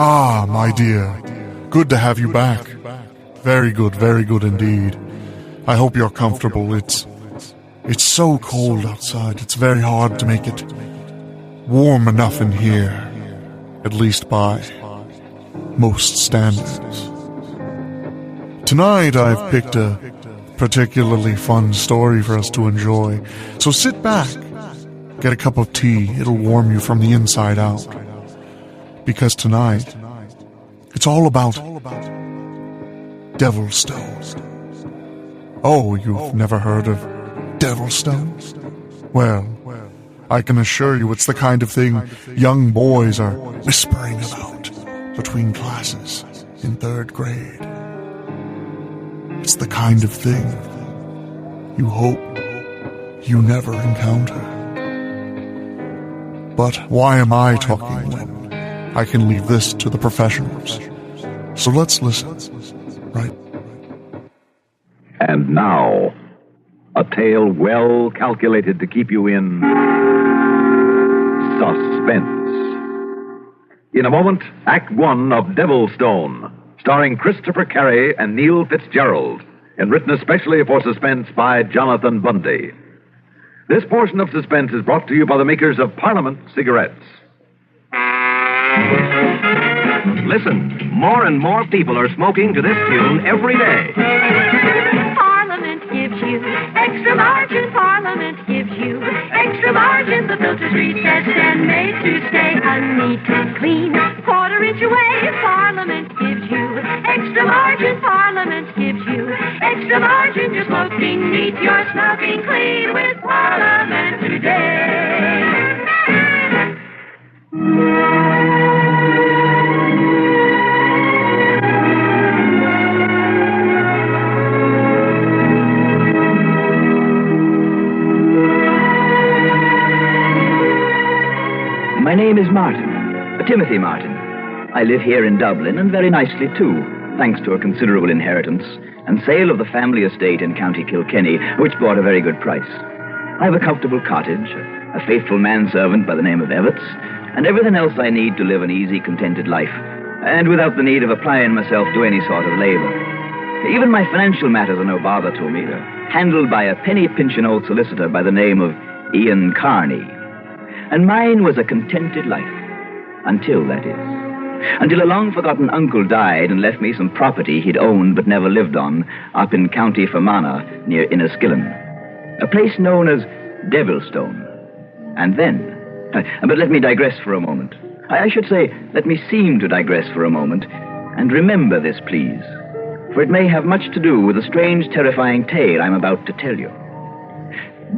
Ah, my dear. Good to have you back. Very good indeed. I hope you're comfortable. It's so cold outside. It's very hard to make it warm enough in here, at least by most standards. Tonight I've picked a particularly fun story for us to enjoy. So sit back, get a cup of tea. It'll warm you from the inside out. Because tonight, it's all about Devilstone. Oh, you've never heard of Devilstone? Well, I can assure you it's the kind of thing young boys are whispering about between classes in 3rd grade. It's the kind of thing you hope you never encounter. But why am I talking when I can leave this to the professionals? So let's listen, right? And now, a tale well calculated to keep you in suspense. In a moment, Act 1 of Devilstone, starring Christopher Carey and Neil Fitzgerald, and written especially for suspense by Jonathan Bundy. This portion of suspense is brought to you by the makers of Parliament cigarettes. Listen, more and more people are smoking to this tune every day. Parliament gives you extra margin. Parliament gives you extra margin. The filter's recessed and made to stay neat and clean. 1/4 inch away. Parliament gives you extra margin. Parliament gives you extra margin. You're smoking neat. You're smoking clean with Parliament today. My name is Martin, Timothy Martin. I live here in Dublin, and very nicely too, thanks to a considerable inheritance and sale of the family estate in County Kilkenny, which brought a very good price. I have a comfortable cottage, a faithful manservant by the name of Evans, and everything else I need to live an easy, contented life, and without the need of applying myself to any sort of labor. Even my financial matters are no bother to me. They're handled by a penny-pinching old solicitor by the name of Ian Carney. And mine was a contented life. Until, that is. Until a long-forgotten uncle died and left me some property he'd owned but never lived on up in County Fermanagh near Inniskillen. A place known as Devilstone. And then... But let me digress for a moment. I should say, let me seem to digress for a moment. And remember this, please. For it may have much to do with the strange, terrifying tale I'm about to tell you.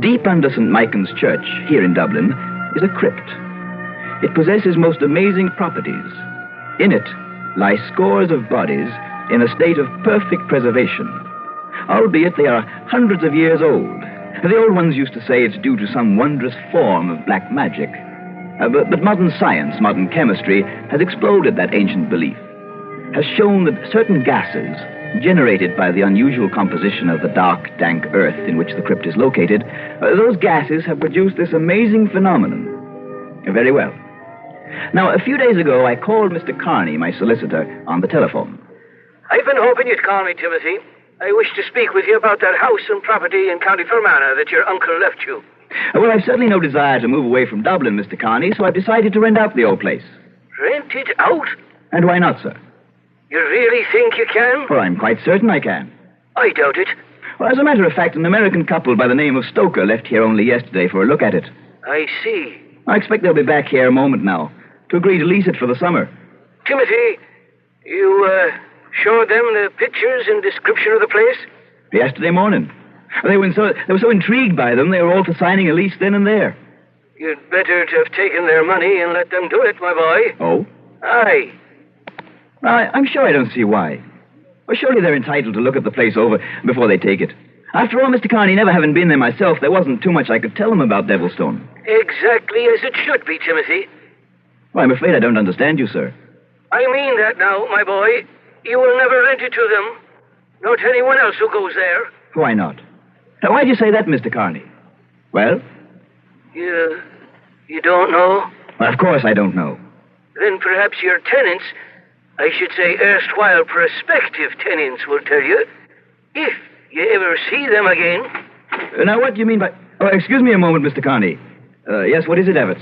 Deep under St. Michael's Church, here in Dublin, is a crypt. It possesses most amazing properties. In it lie scores of bodies in a state of perfect preservation, albeit they are hundreds of years old. The old ones used to say it's due to some wondrous form of black magic. But modern science, modern chemistry, has exploded that ancient belief, has shown that certain gases generated by the unusual composition of the dark, dank earth in which the crypt is located, those gases have produced this amazing phenomenon. Very well. Now, a few days ago, I called Mr. Carney, my solicitor, on the telephone. I've been hoping you'd call me, Timothy. I wish to speak with you about that house and property in County Fermanagh that your uncle left you. Well, I've certainly no desire to move away from Dublin, Mr. Carney, so I've decided to rent out the old place. Rent it out? And why not, sir? You really think you can? Well, I'm quite certain I can. I doubt it. Well, as a matter of fact, an American couple by the name of Stoker left here only yesterday for a look at it. I see. I expect they'll be back here a moment now to agree to lease it for the summer. Timothy, you showed them the pictures and description of the place? Yesterday morning. They were so intrigued by them, they were all for signing a lease then and there. You'd better to have taken their money and let them do it, my boy. Oh? Aye. I'm sure I don't see why. Well, surely they're entitled to look at the place over before they take it. After all, Mr. Carney, never having been there myself, there wasn't too much I could tell them about Devilstone. Exactly as it should be, Timothy. Well, I'm afraid I don't understand you, sir. I mean that now, my boy. You will never rent it to them, nor to anyone else who goes there. Why not? Now, why'd you say that, Mr. Carney? Well? You don't know? Well, of course I don't know. Then perhaps your tenants I should say erstwhile prospective tenants will tell you, if you ever see them again. Now, what do you mean by... Oh, excuse me a moment, Mr. Carney. Yes, what is it, Everts?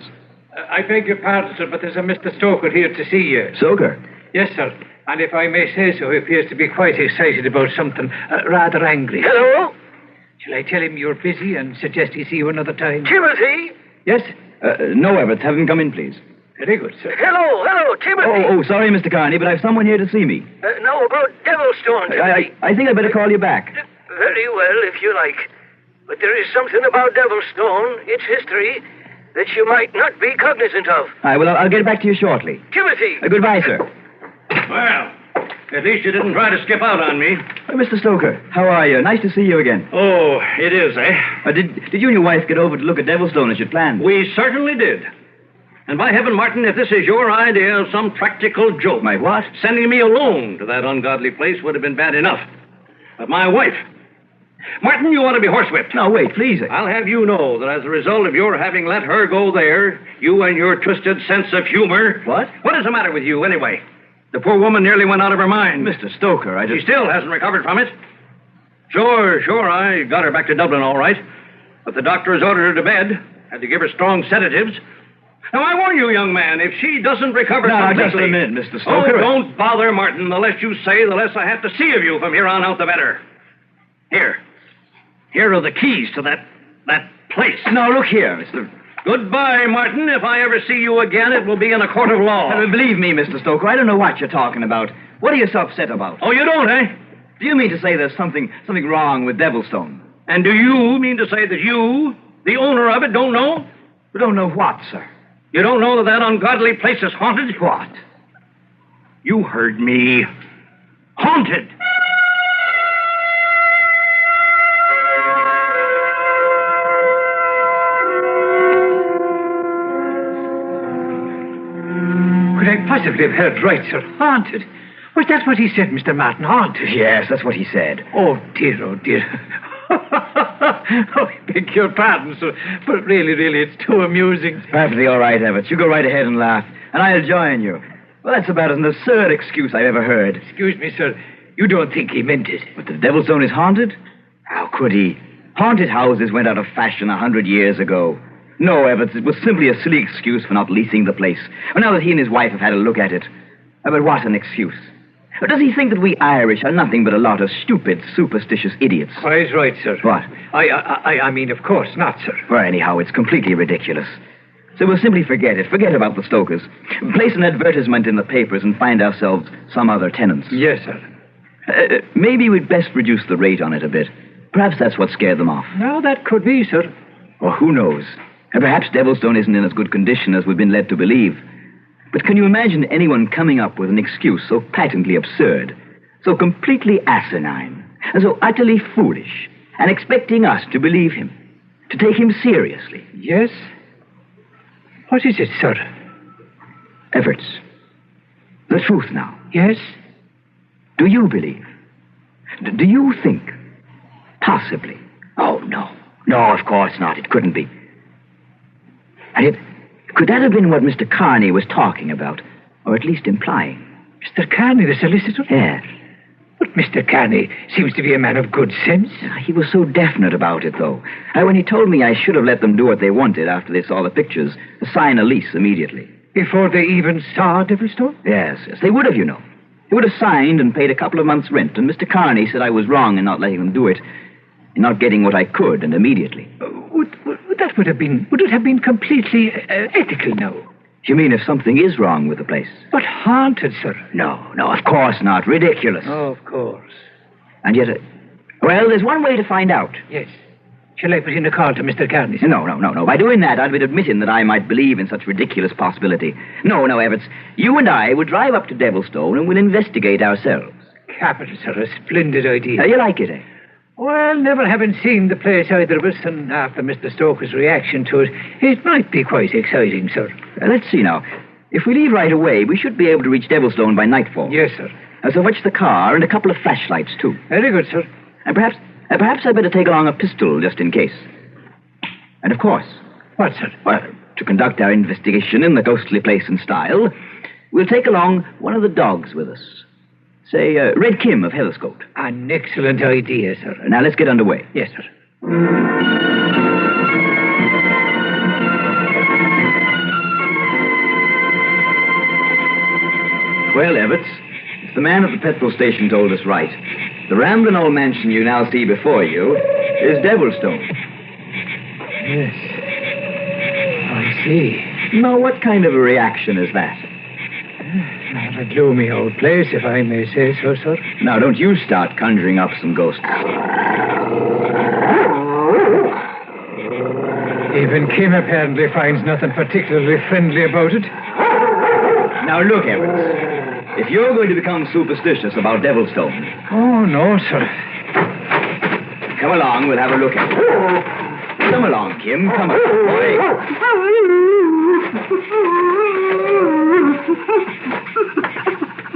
I beg your pardon, sir, but there's a Mr. Stoker here to see you. Stoker? Yes, sir. And if I may say so, he appears to be quite excited about something, rather angry. Hello? Shall I tell him you're busy and suggest he see you another time? Timothy? Yes? No, Everts. Have him come in, please. Very good, sir. Hello, Timothy. Oh, sorry, Mr. Carney, but I have someone here to see me. No, about Devilstone, Timothy. I think I'd better call you back. Very well, if you like. But there is something about Devilstone, its history, that you might not be cognizant of. All right, well, I'll get back to you shortly. Timothy! Goodbye, sir. Well, at least you didn't try to skip out on me. Mr. Stoker, how are you? Nice to see you again. Oh, it is, eh? Did you and your wife get over to look at Devilstone as you'd planned? We certainly did. And by heaven, Martin, if this is your idea of some practical joke... My what? Sending me alone to that ungodly place would have been bad enough. But my wife... Martin, you ought to be horsewhipped. No, wait, please. I'll have you know that as a result of your having let her go there, you and your twisted sense of humor... What? What is the matter with you, anyway? The poor woman nearly went out of her mind. Mr. Stoker, She still hasn't recovered from it. Sure, I got her back to Dublin all right. But the doctor has ordered her to bed. Had to give her strong sedatives. Now, I warn you, young man, if she doesn't recover completely... just a minute, Mr. Stoker. Oh, don't bother, Martin. The less you say, the less I have to see of you from here on out, the better. Here are the keys to that place. Now, look here, Mr... Goodbye, Martin. If I ever see you again, it will be in a court of law. Believe me, Mr. Stoker, I don't know what you're talking about. What are you so upset about? Oh, you don't, eh? Do you mean to say there's something wrong with Devilstone? And do you mean to say that you, the owner of it, don't know? We don't know what, sir. You don't know that ungodly place is haunted? What? You heard me. Haunted. Could I possibly have heard right, sir? Haunted. Was that what he said, Mr. Martin? Haunted? Yes, that's what he said. Oh, dear, oh, dear. Oh, I beg your pardon, sir. But really, it's too amusing. Perfectly all right, Everts. You go right ahead and laugh, and I'll join you. Well, that's about an absurd excuse I've ever heard. Excuse me, sir. You don't think he meant it? But the Devilstone is haunted? How could he? Haunted houses went out of fashion 100 years ago. No, Everts, it was simply a silly excuse for not leasing the place. Well, now that he and his wife have had a look at it. But what an excuse. Or does he think that we Irish are nothing but a lot of stupid, superstitious idiots? Quite right, sir. What? I mean, of course not, sir. Well, anyhow, it's completely ridiculous. So we'll simply forget it. Forget about the Stokers. Place an advertisement in the papers and find ourselves some other tenants. Yes, sir. Maybe we'd best reduce the rate on it a bit. Perhaps that's what scared them off. No, that could be, sir. Or who knows? And perhaps Devilstone isn't in as good condition as we've been led to believe. But can you imagine anyone coming up with an excuse so patently absurd, so completely asinine, and so utterly foolish, and expecting us to believe him, to take him seriously? Yes? What is it, sir? Everts, the truth now. Yes? Do you believe? Do you think? Possibly. Oh, no. No, of course not. It couldn't be. And yet, could that have been what Mr. Carney was talking about? Or at least implying? Mr. Carney, the solicitor? Yes. But Mr. Carney seems to be a man of good sense. He was so definite about it, though. When he told me I should have let them do what they wanted after they saw the pictures, sign a lease immediately. Before they even saw Devilstone? Yes. They would have, you know. They would have signed and paid a couple of months' rent, and Mr. Carney said I was wrong in not letting them do it, in not getting what I could, and immediately. Would it have been completely ethical now? You mean if something is wrong with the place? But haunted, sir. No, of course not. Ridiculous. Oh, of course. And yet, well, there's one way to find out. Yes. Shall I put in a call to Mr. Carney? No. By doing that, I'd be admitting that I might believe in such ridiculous possibility. No, Everts. You and I will drive up to Devilstone and we'll investigate ourselves. Capital, sir. A splendid idea. You like it, eh? Well, never having seen the place either of us, and after Mr. Stoker's reaction to it, it might be quite exciting, sir. Let's see now. If we leave right away, we should be able to reach Devilstone by nightfall. Yes, sir. So fetch the car and a couple of flashlights, too. Very good, sir. And perhaps I'd better take along a pistol, just in case. And of course... What, sir? Well, to conduct our investigation in the ghostly place in style, we'll take along one of the dogs with us. Say, Red Kim of Heatherscote. An excellent idea, sir. Now, let's get underway. Yes, sir. Well, Evetts, if the man at the petrol station told us right, the rambling old mansion you now see before you is Devilstone. Yes. I see. Now, what kind of a reaction is that? Not a gloomy old place, if I may say so, sir. Now, don't you start conjuring up some ghosts. Even Kim apparently finds nothing particularly friendly about it. Now, look, Evetts. If you're going to become superstitious about Devilstone... Oh, no, sir. Come along, we'll have a look at it. Come along, Kim. Come on, boy.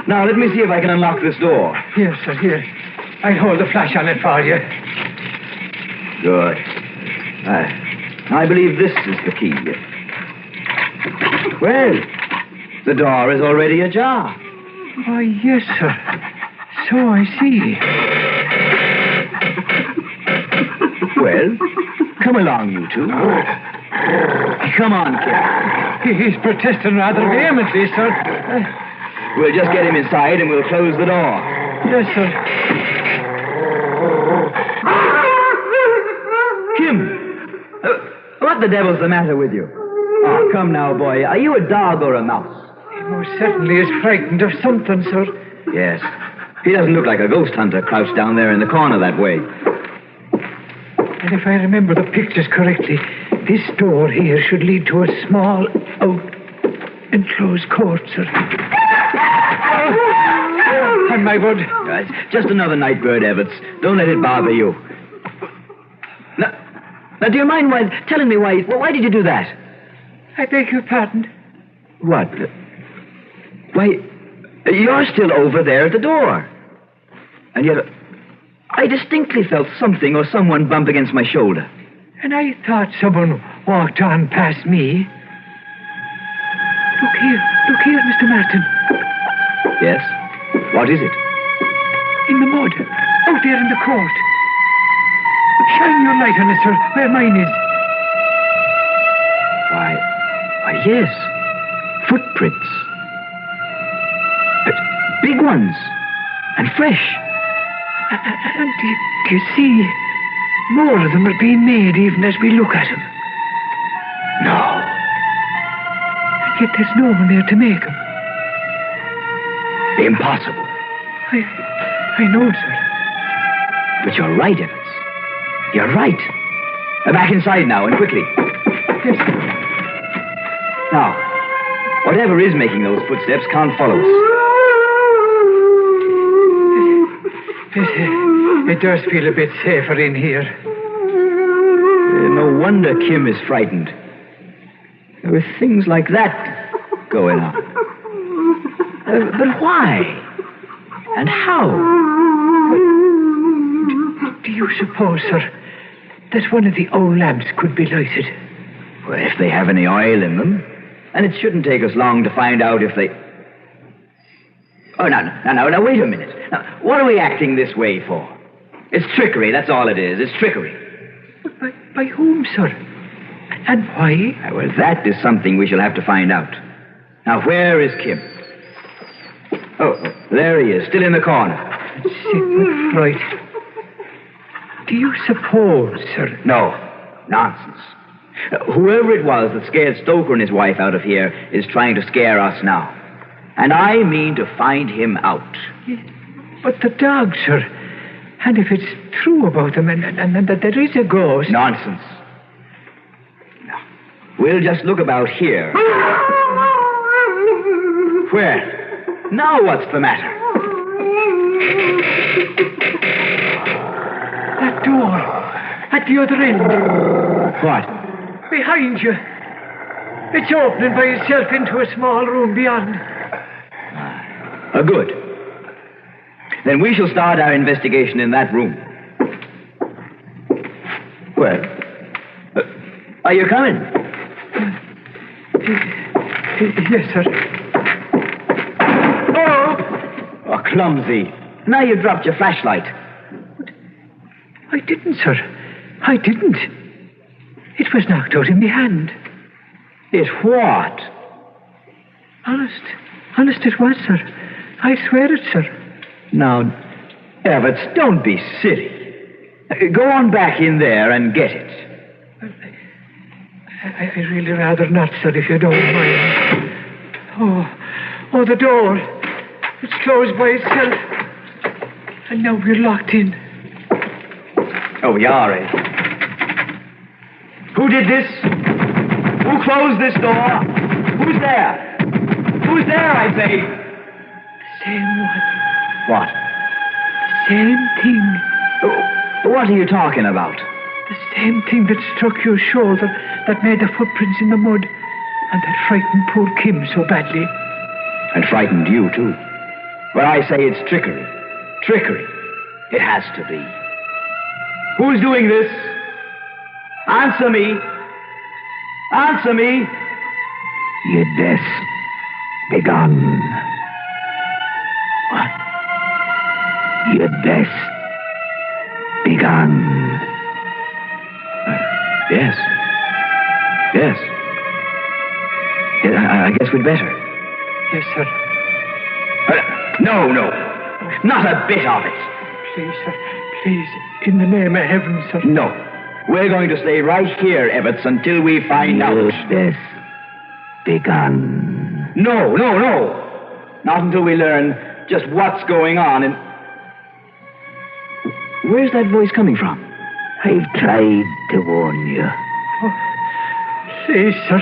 Now, let me see if I can unlock this door. Here, sir, here. I'll hold the flash on it for you. Good. I believe this is the key. Well, the door is already ajar. Oh, yes, sir. So I see. Well, come along, you two. Come on, Kim. He's protesting rather vehemently, sir. We'll just get him inside and we'll close the door. Yes, sir. Kim! What the devil's the matter with you? Oh, come now, boy. Are you a dog or a mouse? He most certainly is frightened of something, sir. Yes. He doesn't look like a ghost hunter crouched down there in the corner that way. And if I remember the pictures correctly, this door here should lead to a small, enclosed court, sir. And my word. It's just another night bird, Evetts. Don't let it bother you. Now, do you mind telling me why did you do that? I beg your pardon. What? Why, you're still over there at the door. And yet, I distinctly felt something or someone bump against my shoulder. And I thought someone walked on past me. Look here, Mr. Martin. Yes? What is it? In the mud, out there in the court. Shine your light on it, sir, where mine is. Why, yes. Footprints. Big ones. And fresh. And do you see, more of them are being made even as we look at them. No. And yet there's no one there to make them. Impossible. I know, sir. But you're right, Evans. You're right. Back inside now, and quickly. Yes. Now, whatever is making those footsteps can't follow us. It does feel a bit safer in here. No wonder Kim is frightened. There were things like that going on. But why? And how? Do you suppose, sir, that one of the old lamps could be lighted? Well, if they have any oil in them. And it shouldn't take us long to find out if they... Oh, now, wait a minute. Now, what are we acting this way for? It's trickery, that's all it is. It's trickery. By whom, sir? And why? Well, that is something we shall have to find out. Now, where is Kim? Oh, there he is, still in the corner. Sick with fright. Do you suppose, sir? No, nonsense. Whoever it was that scared Stoker and his wife out of here is trying to scare us now. And I mean to find him out. But the dog, sir. And if it's true about them and that there is a ghost... Nonsense. No. We'll just look about here. Where? Now what's the matter? That door. At the other end. What? Behind you. It's opening by itself into a small room beyond. Good. Then we shall start our investigation in that room. Well, are you coming? Yes, sir. clumsy. Now you dropped your flashlight. But I didn't, sir. I didn't. It was knocked out in my hand. It what? Honest it was, sir. I swear it, sir. Now, Evarts, don't be silly. Go on back in there and get it. I really rather not, sir, if you don't mind. Oh, the door. It's closed by itself. And now we're locked in. Oh, we are, eh? Who did this? Who closed this door? Who's there? Who's there, I say? The same one. What? Same thing. What are you talking about? The same thing that struck your shoulder, that made the footprints in the mud, and that frightened poor Kim so badly. And frightened you, too. Well, I say it's trickery. Trickery. It has to be. Who's doing this? Answer me. Answer me. Your death begun. What? Your death begun. Yes. Yes. I guess we'd better. Yes, sir. No. Not a bit of it. Please, sir. Please, in the name of heaven, sir. No. We're going to stay right here, Evarts, until we find out. Death begun. No. Not until we learn just what's going on and... Where's that voice coming from? I've tried to warn you. Oh, please, sir.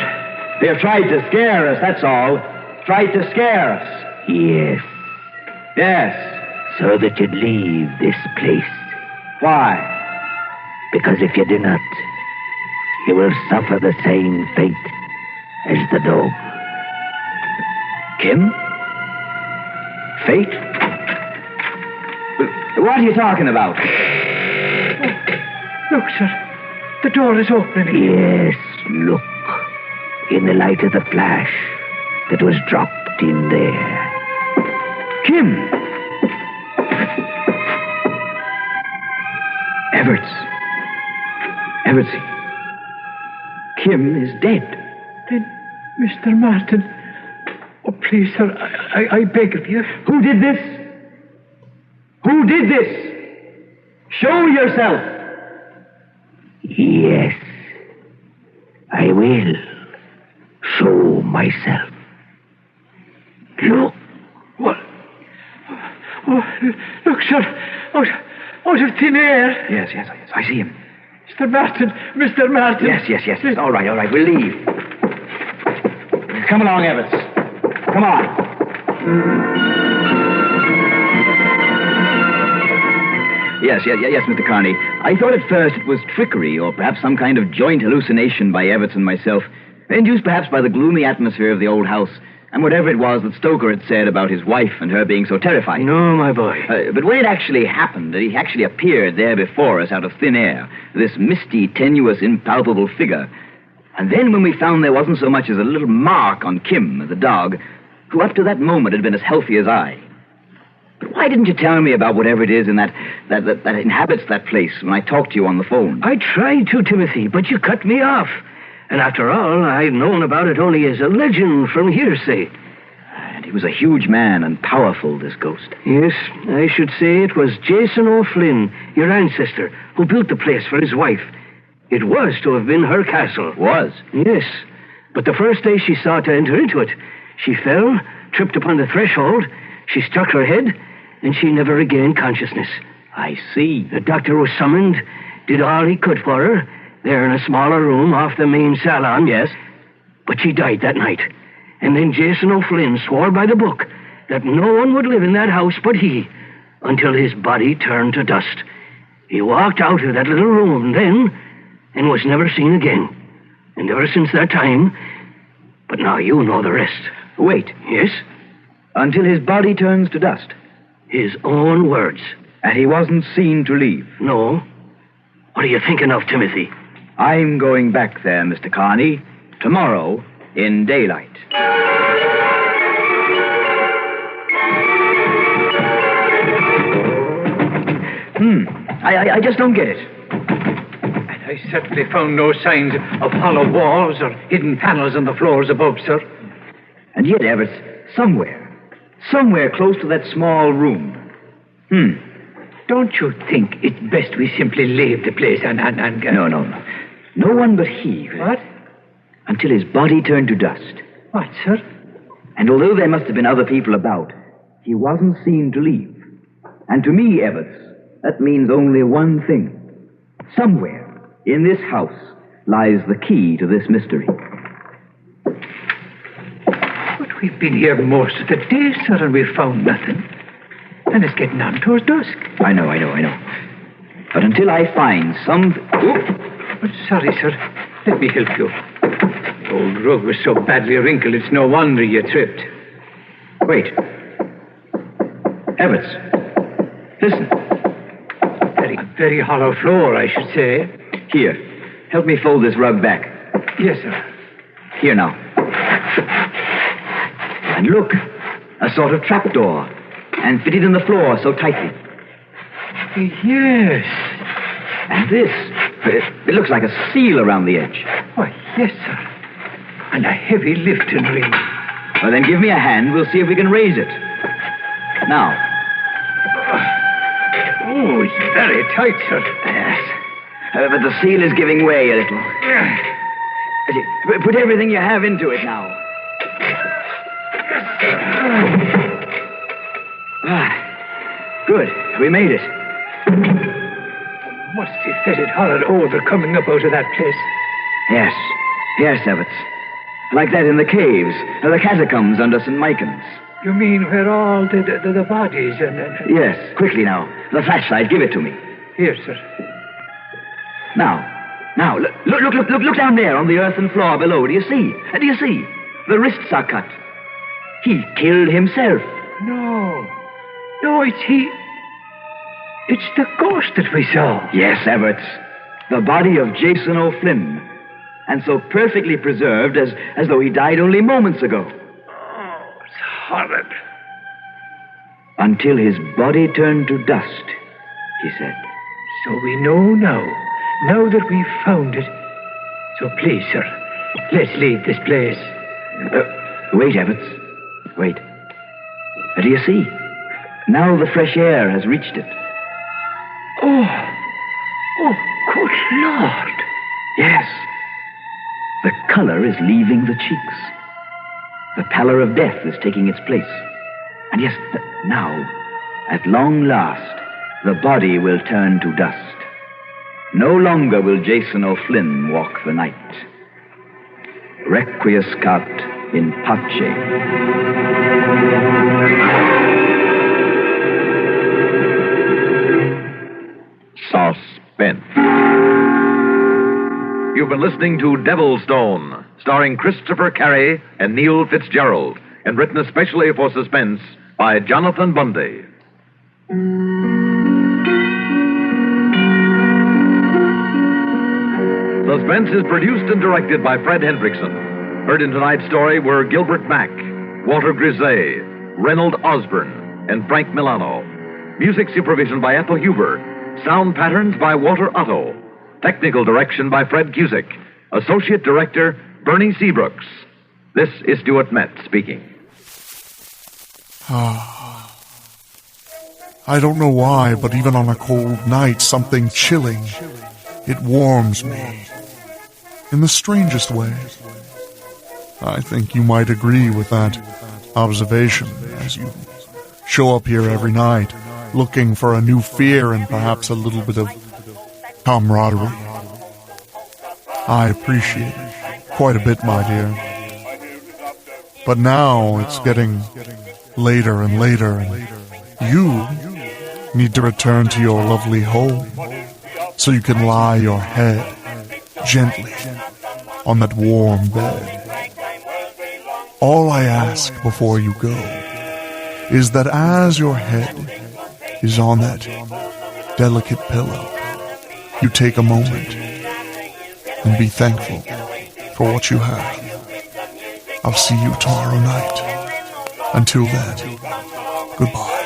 They've tried to scare us, that's all. Tried to scare us. Yes. Yes. So that you'd leave this place. Why? Because if you do not, you will suffer the same fate as the dog. Kim? Fate? What are you talking about? Look, sir. The door is opening. Yes, look. In the light of the flash that was dropped in there. Kim! Evarts. Kim is dead. Then, Mr. Martin... Oh, please, sir, I beg of you. Who did this? Who did this? Show yourself. Yes, I will show myself. Look. What? Oh, look, sir. Out of thin air. Yes, I see him. Mr. Martin. Yes. All right, we'll leave. Come along, Evarts. Come on. Yes, Mr. Carney. I thought at first it was trickery, or perhaps some kind of joint hallucination by Evarts and myself, induced perhaps by the gloomy atmosphere of the old house, and whatever it was that Stoker had said about his wife and her being so terrified. No, my boy. But when it actually happened, he actually appeared there before us out of thin air, this misty, tenuous, impalpable figure. And then when we found there wasn't so much as a little mark on Kim, the dog, who up to that moment had been as healthy as I. But why didn't you tell me about whatever it is in that inhabits that place when I talked to you on the phone? I tried to, Timothy, but you cut me off. And after all, I've known about it only as a legend from hearsay. And he was a huge man and powerful, this ghost. Yes, I should say it was Jason O'Flynn, your ancestor, who built the place for his wife. It was to have been her castle. Was? Yes. But the first day she sought to enter into it, she fell, tripped upon the threshold, she struck her head, and she never regained consciousness. I see. The doctor was summoned, did all he could for her, there in a smaller room off the main salon. Yes. But she died that night. And then Jason O'Flynn swore by the book that no one would live in that house but he, until his body turned to dust. He walked out of that little room then, and was never seen again. And ever since that time... But now you know the rest. Wait. Yes? Until his body turns to dust. His own words. And he wasn't seen to leave. No. What are you thinking of, Timothy? I'm going back there, Mr. Carney, tomorrow in daylight. I just don't get it. And I certainly found no signs of hollow walls or hidden panels on the floors above, sir. And yet, Everett, somewhere close to that small room. Don't you think it's best we simply leave the place and... No. No one but he. What? Until his body turned to dust. What, sir? And although there must have been other people about, he wasn't seen to leave. And to me, Everett, that means only one thing. Somewhere in this house lies the key to this mystery. But we've been here most of the day, sir, and we've found nothing. And it's getting on towards dusk. I know. But until I find some... Oh, sorry, sir. Let me help you. The old rug was so badly wrinkled, it's no wonder you tripped. Wait. Everett, listen. A very hollow floor, I should say. Here, help me fold this rug back. Yes, sir. Here now. And look, a sort of trapdoor, and fitted in the floor so tightly. Yes. And this, it looks like a seal around the edge. Why, yes, sir. And a heavy lifting ring. Well, then give me a hand. We'll see if we can raise it. Now. Oh, it's very tight, sir. Yes. But the seal is giving way a little. Put everything you have into it now. Good. We made it. Must be fetid horrid odor coming up out of that place. Yes, Everett. Like that in the caves, or the catacombs under St. Michael's. You mean where all the bodies and... Yes, quickly now. The flashlight, give it to me. Here, sir. Now, look down there on the earthen floor below. Do you see? The wrists are cut. He killed himself. No, it's he. It's the ghost that we saw. Yes, Everett. The body of Jason O'Flynn. And so perfectly preserved as though he died only moments ago. Oh, it's horrid. Until his body turned to dust, he said. So we know now that we've found it. So please, sir, let's leave this place. Wait, Everett. Wait. Do you see? Now the fresh air has reached it. Oh, good Lord. Yes. The color is leaving the cheeks. The pallor of death is taking its place. And yes, now, at long last, the body will turn to dust. No longer will Jason O'Flynn walk the night. Requiescat in pace. Suspense. You've been listening to Devilstone, starring Christopher Carey and Neil Fitzgerald, and written especially for Suspense by Jonathan Bundy. Suspense is produced and directed by Fred Hendrickson. Heard in tonight's story were Gilbert Mack, Walter Grisey, Reynold Osborne, and Frank Milano. Music supervision by Ethel Huber. Sound patterns by Walter Otto. Technical direction by Fred Cusick. Associate Director, Bernie Seabrooks. This is Stuart Metz speaking. I don't know why, but even on a cold night, something chilling, it warms me. In the strangest way. I think you might agree with that observation as you show up here every night, looking for a new fear and perhaps a little bit of camaraderie. I appreciate it quite a bit, my dear. But now it's getting later and later, and you need to return to your lovely home so you can lie your head gently on that warm bed. All I ask before you go is that as your head is on that delicate pillow, you take a moment and be thankful for what you have. I'll see you tomorrow night. Until then, goodbye.